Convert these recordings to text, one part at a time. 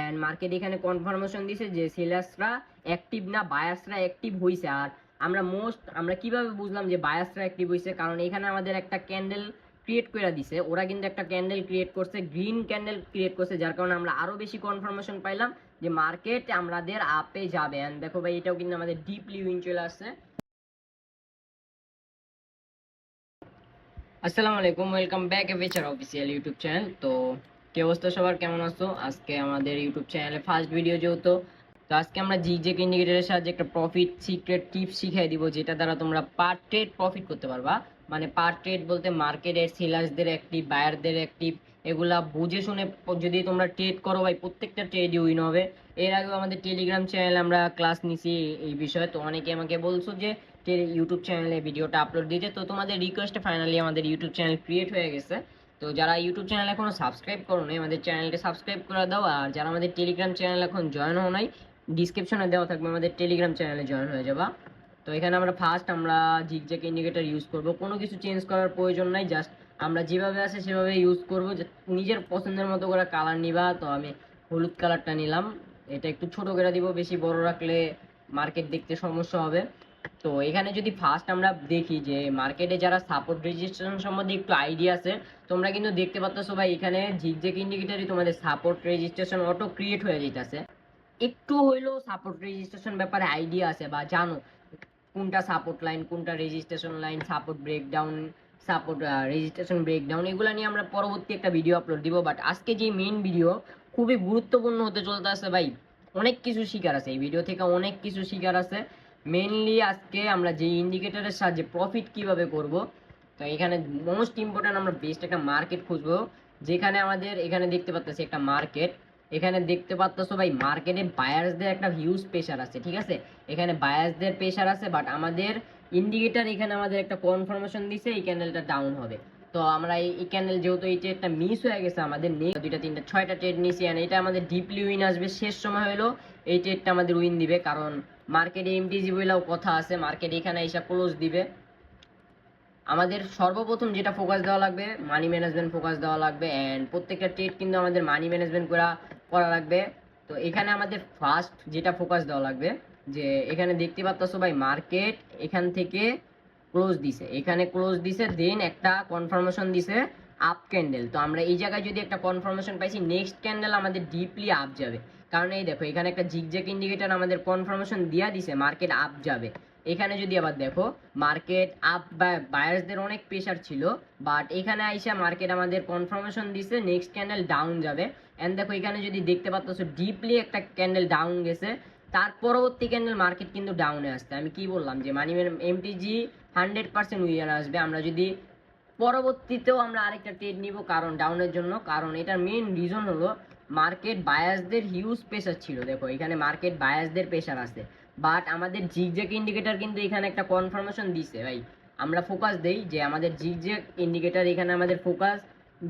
And market এখানে confirmation দিছে যে সেলার্সরা অ্যাক্টিভ না বায়ার্সরা অ্যাক্টিভ হইছে। আর আমরা কিভাবে বুঝলাম যে বায়ার্সরা অ্যাক্টিভ হইছে, কারণ এখানে আমাদের একটা ক্যান্ডেল ক্রিয়েট করে দিছে, ওরা কিন্তু একটা ক্যান্ডেল ক্রিয়েট করছে, গ্রিন ক্যান্ডেল ক্রিয়েট করছে, যার কারণে আমরা আরো বেশি কনফার্মেশন পাইলাম যে মার্কেট আমাদের আপে যাবে। এন্ড দেখো ভাই এটাও কিন্তু আমাদের ডিপলি উইন চলে আসছে। আসসালামু আলাইকুম, ওয়েলকাম ব্যাক এভেচার অফিসিয়াল ইউটিউব চ্যানেল। তো কি অবস্থা সবার, কেমন আছো? আজকে আমাদের ইউটিউব চ্যানেলে ফার্স্ট ভিডিও যেহেতু, তো আজকে আমরা জিগজেক ইন্ডিকেটরের সাহায্যে একটা প্রফিট সিক্রেট টিপস শিখিয়ে দিব, যেটা দ্বারা তোমরা পার ট্রেড প্রফিট করতে পারবা। মানে পার ট্রেড বলতে মার্কেটের সেলার্সদের অ্যাক্টিভ, বায়ারদের অ্যাক্টিভ, এগুলা বুঝে শুনে যদি তোমরা ট্রেড করো ভাই, প্রত্যেকটা ট্রেডই উইন হবে। এর আগেও আমাদের টেলিগ্রাম চ্যানেলে আমরা ক্লাস নিছি এই বিষয়ে, তো অনেকে আমাকে বলছো যে ইউটিউব চ্যানেলে ভিডিওটা আপলোড দিতে। তো তোমাদের রিকোয়েস্টে ফাইনালি আমাদের ইউটিউব চ্যানেল ক্রিয়েট হয়ে গেছে। তো যারা ইউটিউব চ্যানেল এখনো সাবস্ক্রাইব করো নাই, আমাদের চ্যানেলকে সাবস্ক্রাইব করে দাও। আর যারা আমাদের টেলিগ্রাম চ্যানেল এখন জয়েন হও নাই, ডিসক্রিপশনে দেওয়া থাকবে, আমাদের টেলিগ্রাম চ্যানেলে জয়েন হয়ে যাবা। তো এখানে আমরা জিগজ্যাগ ইন্ডিকেটর ইউজ করব, কোনো কিছু চেঞ্জ করার প্রয়োজন নাই, জাস্ট আমরা যেভাবে আছে সেভাবে ইউজ করব। নিজের পছন্দের মতো করে কালার নিবা। তো আমি হলুদ কালারটা নিলাম, এটা একটু ছোট করে দিব, বেশি বড় রাখলে মার্কেট দেখতে সমস্যা হবে। তো এখানে যদি ফার্স্ট আমরা দেখি যে মার্কেটে যারা সাপোর্ট রেজিস্ট্রেশন সম্বন্ধে একটু আইডিয়া আছে, তোমরা কিন্তু দেখতে পাচ্ছ ভাই এখানে জিগজ্যাগ ইন্ডিকেটরই তোমাদের সাপোর্ট রেজিস্ট্রেশন অটো ক্রিয়েট হয়ে যাইতেছে। একটু হইলেও সাপোর্ট রেজিস্ট্রেশন ব্যাপারে আইডিয়া আছে বা জানো কোনটা সাপোর্ট লাইন, কোনটা registration line, support breakdown, support registration breakdown, এগুলো নিয়ে আমরা পরবর্তী একটা ভিডিও আপলোড দিব। বাট আজকে যে মেইন ভিডিও খুবই গুরুত্বপূর্ণ হতে চলতে আছে ভাই, অনেক কিছু শিকার আছে এই ভিডিও থেকে, অনেক কিছু শিকার আছে। মেইনলি আজকে আমরা যে ইন্ডিকেটরের সাহায্যে প্রফিট কিভাবে করব, তো এখানে মোস্ট ইম্পর্টেন্ট আমরা বেস্ট একটা মার্কেট খুঁজবো, যেখানে আমাদের এখানে দেখতে পাচ্ছি একটা মার্কেট। এখানে দেখতে পাচ্ছ ভাই মার্কেটে বায়ার্সদের একটা হিউজ প্রেশার আছে, ঠিক আছে? এখানে বায়ার্সদের প্রেশার আছে, বাট আমাদের ইন্ডিকেটর এখানে আমাদের একটা কনফার্মেশন দিছে এই ক্যান্ডেলটা ডাউন হবে। তো আমরা এই ক্যান্ডেল যেহেতু এই ট্রেডটা মিস হয়ে গেছে, আমাদের নেক্সট দুইটা তিনটা ছয়টা ট্রেড নিছি, আর এটা আমাদের ডিপলি উইন আসবে। শেষ সময় হলো এই ট্রেডটা আমাদের উইন দিবে, কারণ মার্কেটে এমটিজি বলেও কথা আছে, মার্কেট এখানে এসে ক্লোজ দিবে। আমাদের সর্বপ্রথম যেটা ফোকাস দেওয়া লাগবে, মানি ম্যানেজমেন্ট ফোকাস দেওয়া লাগবে। অ্যান্ড প্রত্যেকটা ট্রেড কিন্তু আমাদের মানি ম্যানেজমেন্ট করা লাগবে। তো এখানে আমাদের ফার্স্ট যেটা ফোকাস দেওয়া লাগবে, যে এখানে দেখতে পাচ্ছ ভাই মার্কেট এখান থেকে ক্লোজ দিছে, এখানে ক্লোজ দিছে, দেন একটা কনফার্মেশন দিছে আপ ক্যান্ডেল। তো আমরা এই জায়গায় যদি একটা কনফার্মেশন পাইছি, নেক্সট ক্যান্ডেল আমাদের ডিপলি আপ যাবে, কারণ এই দেখো এখানে একটা জিগজ্যাগ ইন্ডিকেটর আমাদের কনফার্মেশন দিয়া দিছে মার্কেট আপ যাবে। এখানে যদি আবার দেখো মার্কেট আপ, বায়ার্সদের অনেক প্রেশার ছিল, বাট এখানে আইসা মার্কেট আমাদের কনফার্মেশন দিছে নেক্সট ক্যান্ডেল ডাউন যাবে। এন্ড দেখো এখানে যদি দেখতে পাচ্ছ ডিপলি একটা ক্যান্ডেল ডাউন গেছে, তার পরবর্তী ক্যান্ডেল মার্কেট কিন্তু ডাউনে আসছে। আমি কি বললাম যে মানি এমটিজি 100% উইয়ার আসবে। আমরা যদি পরবর্তীতেও আমরা আরেকটা ট্রেড নিব কারণ ডাউনের জন্য, কারণ এটার মেইন রিজন হলো মার্কেট বায়াসদের হিউজ প্রেশার ছিল। দেখো এখানে মার্কেট বায়াসদের প্রেশার আছে, বাট আমাদের জিগজ্যাগ ইন্ডিকেটর কিন্তু এখানে একটা কনফার্মেশন দিছে ভাই। আমরা ফোকাস দেই যে আমাদের জিগজ্যাগ ইন্ডিকেটর এখানে আমাদের ফোকাস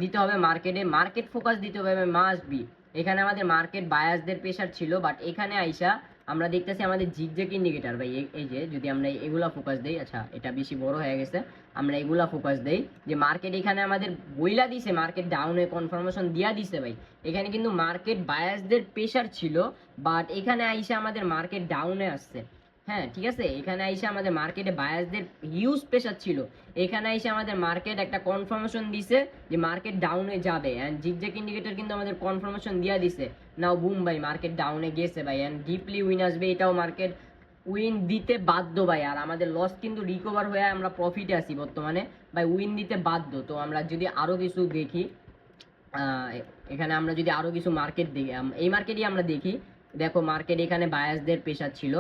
দিতে হবে মার্কেটে, মার্কেট ফোকাস দিতে হবে মাস্ট বি। এখানে আমাদের মার্কেট বায়াসদের প্রেশার ছিল, বাট এখানে আইসা আমরা দেখতেছি আমাদের জিগজ্যাগ ইন্ডিকেটর ভাই, এই যে যদি আমরা এগুলা ফোকাস দেই, আচ্ছা এটা বেশি বড় হয়ে গেছে, আমরা এগুলা ফোকাস দেই যে মার্কেট এখানে আমাদের বইলা দিছে মার্কেট ডাউনে কনফার্মেশন দিয়া দিছে ভাই। এখানে কিন্তু মার্কেট বায়াসদের প্রেশার ছিল, বাট এখানে আইসা আমাদের মার্কেট ডাউনে আসছে। হ্যাঁ ঠিক আছে, এখানে আইসা আমাদের মার্কেটে বায়াসদের হিউজ প্রেশার ছিল, এখানে আইসা আমাদের মার্কেট একটা কনফার্মেশন দিছে যে মার্কেট ডাউনে যাবে। এন্ড জিগজ্যাগ ইন্ডিকেটর কিন্তু আমাদের কনফার্মেশন দিয়া দিছে, নাও বুম ভাই মার্কেট ডাউনে গেছে ভাই, এন্ড ডিপলি উইন আসবে, এটাও মার্কেট উইন দিতে বাধ্য ভাই। আর আমাদের লস কিন্তু রিকভার হয়ে আমরা প্রফিটে আছি বর্তমানে ভাই, উইন দিতে বাধ্য। তো আমরা যদি আরো কিছু দেখি, এখানে আমরা যদি আরো কিছু মার্কেট দেখি, এই মার্কেটই আমরা দেখি। দেখো মার্কেট এখানে বায়াসদের প্রেশার ছিল,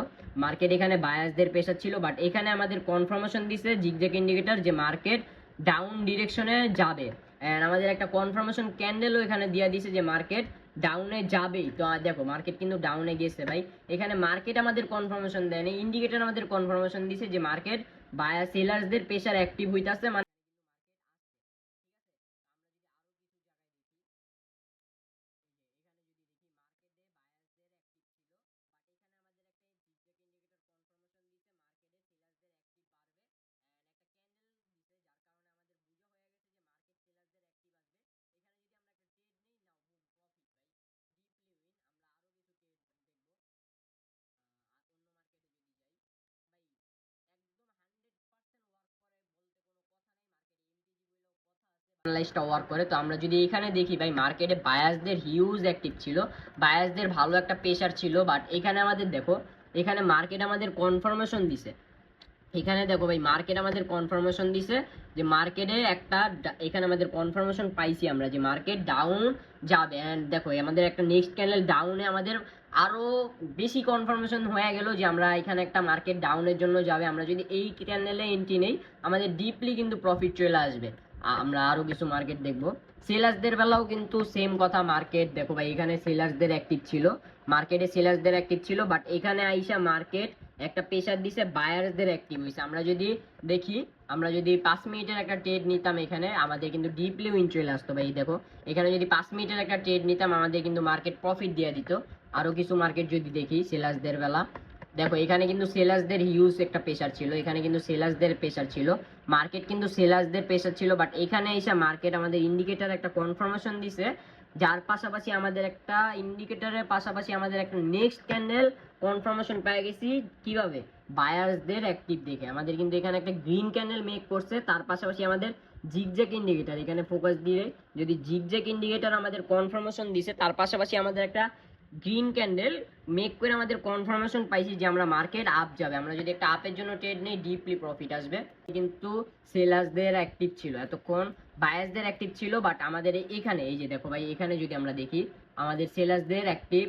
মার্কেট এখানে বায়াসদের প্রেশার ছিল, বাট এখানে আমাদের কনফার্মেশন দিছে জিগজ্যাগ ইন্ডিকেটর যে মার্কেট ডাউন ডিরেকশনে যাবে। এন্ড আমাদের একটা কনফার্মেশন ক্যান্ডেলও এখানে দিয়ে দিছে যে মার্কেট ডাউনে যাবেই। তো দেখো মার্কেট কিন্তু ডাউনে গেছে ভাই, এখানে মার্কেট আমাদের কনফার্মেশন দেয়নি, ইন্ডিকেটর আমাদের কনফার্মেশন দিছে যে মার্কেট বায়ার সেলার্সদের প্রেশার অ্যাক্টিভ হইতাছে। অ্যানালাইজটা ওয়ার্ক করে। তো আমরা যদি এখানে দেখি ভাই মার্কেটে বায়াসদের হিউজ অ্যাক্টিভ ছিল, বায়াসদের ভালো একটা প্রেশার ছিল, বাট এখানে আমাদের দেখো এখানে মার্কেট আমাদের কনফার্মেশন দিছে। এখানে দেখো ভাই মার্কেট আমাদের কনফার্মেশন দিছে যে মার্কেটে একটা এখানে আমাদের কনফার্মেশন পাইছি আমরা যে মার্কেট ডাউন যাবে। এন্ড দেখো আমাদের একটা নেক্সট ক্যান্ডেল ডাউনে আমাদের আরো বেশি কনফার্মেশন হয়ে গেল যে আমরা এখানে একটা মার্কেট ডাউনের জন্য যাবে। আমরা যদি এই ক্যান্ডেলে এন্ট্রি নেই আমাদের ডিপলি কিন্তু প্রফিট চলে আসবে। আমরা আরো কিছু মার্কেট দেখবো। সেলার্সদের বেলাও কিন্তু সেম কথা, মার্কেট দেখো ভাই এখানে সেলার্সদের অ্যাক্টিভ ছিল, মার্কেটে সেলার্সদের অ্যাক্টিভ ছিল, বাট এখানে আইসা মার্কেট একটা প্রেসার দিছে, বায়ারসদের অ্যাক্টিভ হয়েছে। আমরা যদি দেখি আমরা যদি 5 মিনিটের একটা ট্রেড নিতাম এখানে আমাদের কিন্তু ডিপলি উইন চলে আসতো ভাই। দেখো এখানে যদি 5 মিনিটের একটা ট্রেড নিতাম আমাদের কিন্তু মার্কেট প্রফিট দিয়ে দিত। আরো কিছু মার্কেট যদি দেখি সেলার্সদের বেলা, দেখো এখানে কিন্তু সেলার্সদের হিউজ একটা প্রেসার ছিল, এখানে কিন্তু সেলার্সদের প্রেসার ছিল, মার্কেট কিন্তু সেলার্সদের প্রেসার ছিল, বাট এখানে এসে মার্কেট আমাদের ইন্ডিকেটর একটা কনফার্মেশন দিছে, যার পাশাপাশি আমাদের একটা ইন্ডিকেটরের পাশাপাশি আমাদের একটা নেক্সট ক্যান্ডেল কনফার্মেশন পেয়ে গেছি। কিভাবে? বায়ার্সদের অ্যাক্টিভ দেখে আমাদের কিন্তু এখানে একটা গ্রিন ক্যান্ডেল মেক করছে, তার পাশাপাশি আমাদের জিগজ্যাগ ইন্ডিকেটর এখানে ফোকাস দিয়ে যদি জিগজ্যাগ ইন্ডিকেটর আমাদের কনফার্মেশন দিছে, তার পাশাপাশি আমাদের একটা গ্রিন ক্যান্ডেল মেক করে আমাদের কনফার্মেশন পাইছি যে আমরা মার্কেট আপ যাবে। আমরা যদি একটা আপের জন্য ট্রেড নেই ডিপলি প্রফিট আসবে। কিন্তু সেলার্সদের অ্যাক্টিভ ছিল এতক্ষণ, বায়াসদের অ্যাক্টিভ ছিল, বাট আমাদের এখানে এই যে দেখো ভাই এখানে যদি আমরা দেখি আমাদের সেলার্সদের অ্যাক্টিভ,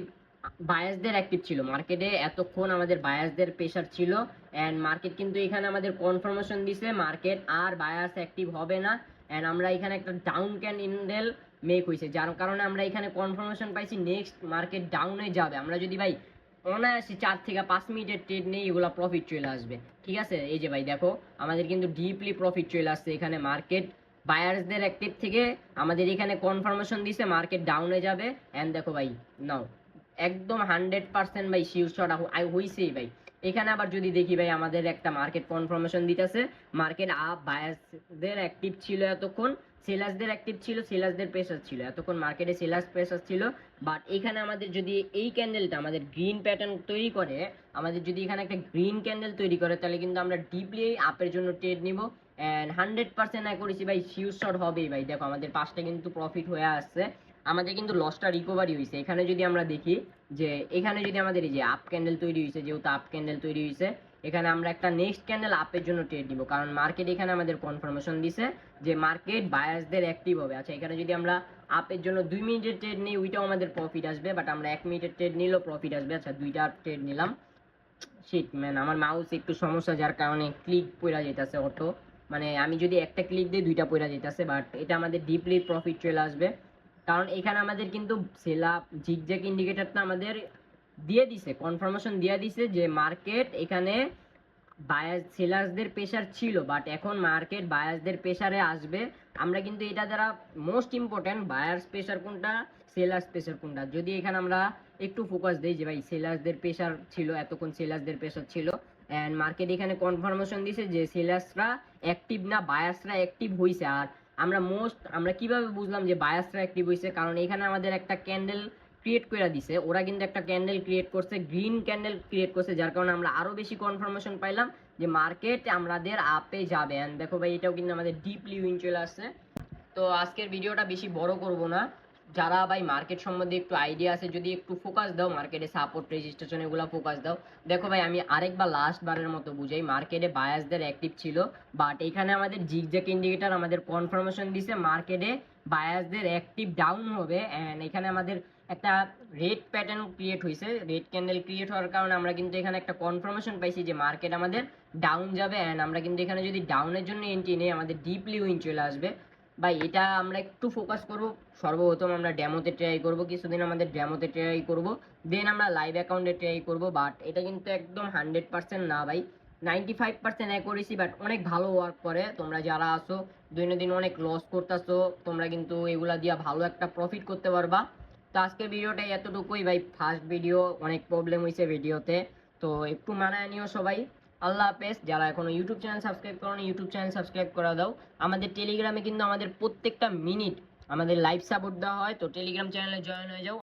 বায়াসদের অ্যাক্টিভ ছিল মার্কেটে এতক্ষণ, আমাদের বায়াসদের প্রেসার ছিল। অ্যান্ড মার্কেট কিন্তু এখানে আমাদের কনফার্মেশন দিছে মার্কেট আর বায়াস অ্যাক্টিভ হবে না। অ্যান্ড আমরা এখানে একটা ডাউন ক্যান্ডেল মেক হয়েছে, যার কারণে আমরা এখানে কনফার্মেশন পাইছি নেক্সট মার্কেট ডাউনে যাবে। আমরা যদি ভাই অনায়াসে 4 থেকে 5 মিনিটের ট্রেড নেই এগুলো প্রফিট চলে আসবে। ঠিক আছে, এই যে ভাই দেখো আমাদের কিন্তু ডিপলি প্রফিট চলে আসছে। এখানে মার্কেট বায়ার্সদের অ্যাক্টিভ থেকে আমাদের এখানে কনফার্মেশন দিছে মার্কেট ডাউনে যাবে। এন্ড দেখো ভাই নাও একদম 100% ভাই শিওর শট হইছেই ভাই। এখানে আবার যদি দেখি ভাই আমাদের একটা মার্কেট কনফার্মেশন দিতেছে মার্কেট আপ, বায়ার্সদের অ্যাক্টিভ ছিল এতক্ষণ, সেলার্সদের অ্যাক্টিভ ছিল, সেলার্সদের প্রেসার ছিল এতক্ষণ, মার্কেটে সেলার্স প্রেসার ছিল। বাট এখানে আমাদের যদি এই ক্যান্ডেলটা আমাদের গ্রিন প্যাটার্ন তৈরি করে, আমাদের যদি এখানে একটা গ্রিন ক্যান্ডেল তৈরি করে তাহলে কিন্তু আমরা ডিপলি আপের জন্য ট্রেড নিব। অ্যান্ড 100% করেছি ভাই শিওর শট হবেই ভাই। দেখো আমাদের পাঁচটা কিন্তু প্রফিট হয়ে আসছে, আমাদের কিন্তু লসটা রিকভারি হয়েছে। এখানে যদি আমরা দেখি যে এখানে যদি আমাদের এই যে আপ ক্যান্ডেল তৈরি হয়েছে, যেহেতু আপ ক্যান্ডেল তৈরি হয়েছে এখানে আমরা একটা নেক্সট ক্যান্ডেল আপের জন্য ট্রেড দিব, কারণ মার্কেট এখানে আমাদের কনফার্মেশন দিছে যে মার্কেট বায়ার্সদের অ্যাক্টিভ হবে। আচ্ছা এখানে যদি আমরা আপের জন্য 2 মিনিটের ট্রেড নিই ওইটাও আমাদের প্রফিট আসবে, বাট আমরা 1 মিনিটের ট্রেড নিলেও প্রফিট আসবে। আচ্ছা দুইটা ট্রেড নিলাম, শিট ম্যান আমার মাউস একটু সমস্যা যার কারণে ক্লিক পড়া যেতেছে অটো, মানে আমি যদি একটা ক্লিক দিই দুইটা পড়া যেতেছে, বাট এটা আমাদের ডিপলি প্রফিট চলে আসবে। কারণ এখানে আমাদের কিন্তু সেলাপ জিগজ্যাগ ইন্ডিকেটরটা আমাদের দিয়ে দিছে, কনফার্মেশন দিয়ে দিছে যে মার্কেট এখানে বায়াস সেলার্সদের প্রেসার ছিল, বাট এখন মার্কেট বায়াসদের প্রেসারে আসবে। আমরা কিন্তু এটা দ্বারা মোস্ট ইম্পর্টেন্ট বায়ার্স প্রেসার কোনটা, সেলার্স প্রেসার কোনটা, যদি এখানে আমরা একটু ফোকাস দেই যে ভাই সেলার্সদের প্রেসার ছিল এতক্ষণ, সেলার্সদের প্রেসার ছিল অ্যান্ড মার্কেট এখানে কনফার্মেশন দিছে যে সেলার্সরা অ্যাক্টিভ না বায়াসরা অ্যাক্টিভ হইছে। আর আমরা কিভাবে বুঝলাম যে বায়াসরা অ্যাক্টিভ হইছে, কারণ এখানে আমাদের একটা ক্যান্ডেল ক্রিয়েট করে দিছে, ওরা কিন্তু একটা ক্যান্ডেল ক্রিয়েট করছে, গ্রিন ক্যান্ডেল ক্রিয়েট করছে, যার কারণে আমরা আরো বেশি কনফার্মেশন পাইলাম যে মার্কেট আমাদের আপে যাবে। এন্ড দেখো ভাই এটাও কিন্তু আমাদের ডিপলি উইন চলে আসছে। তো আজকের ভিডিওটা বেশি বড় করব না, যারা ভাই মার্কেট সম্বন্ধে একটু আইডিয়া আছে যদি একটু ফোকাস দাও, মার্কেটে সাপোর্ট রেজিস্ট্রেশন এগুলো ফোকাস দাও। দেখো ভাই আমি আরেকবার লাস্ট বারের মতো বুঝাই, মার্কেটে বায়াসদের অ্যাক্টিভ ছিল, বাট এখানে আমাদের জিগজ্যাগ ইন্ডিকেটর আমাদের কনফার্মেশন দিছে মার্কেটে বায়াসদের অ্যাক্টিভ ডাউন হবে। এন্ড এখানে আমাদের একটা রেড প্যাটার্ন ক্রিয়েট হয়েছে, রেড ক্যান্ডেল ক্রিয়েট হওয়ার কারণে আমরা কিন্তু এখানে একটা কনফার্মেশন পাইছি যে মার্কেট আমাদের ডাউন যাবে। এন্ড আমরা কিন্তু এখানে যদি ডাউনের জন্য এন্ট্রি নেই আমাদের ডিপলি উইন চলে আসবে। ভাই এটা আমরা একটু ফোকাস করব, সর্বপ্রথম আমরা ডেমোতে ট্রাই করব, কিছুদিন আমাদের ডেমোতে ট্রাই করব, দেন আমরা লাইভ অ্যাকাউন্টে ট্রাই করব। বাট এটা কিন্তু একদম 100% না ভাই, 95% অ্যাকুরেসি, বাট অনেক ভালো ওয়ার্ক করে। তোমরা যারা আসো দৈনন্দিন অনেক লস করতেছো তোমরা কিন্তু এগুলা দিয়ে ভালো একটা প্রফিট করতে পারবা। তো আজকের ভিডিওটা এতটুকুই ভাই, ফার্স্ট ভিডিও অনেক প্রবলেম হয়েছে ভিডিওতে, তো একটু মানায় নিও সবাই। আল্লাহ হাফেজ। যারা এখনো ইউটিউব চ্যানেল সাবস্ক্রাইব করো ইউটিউব চ্যানেল সাবস্ক্রাইব করে দাও। আমাদের টেলিগ্রামে কিন্তু আমাদের প্রত্যেকটা মিনিট আমাদের লাইভ সাপোর্ট দেওয়া হয়, তো টেলিগ্রাম চ্যানেলে জয়েন হয়ে যাও।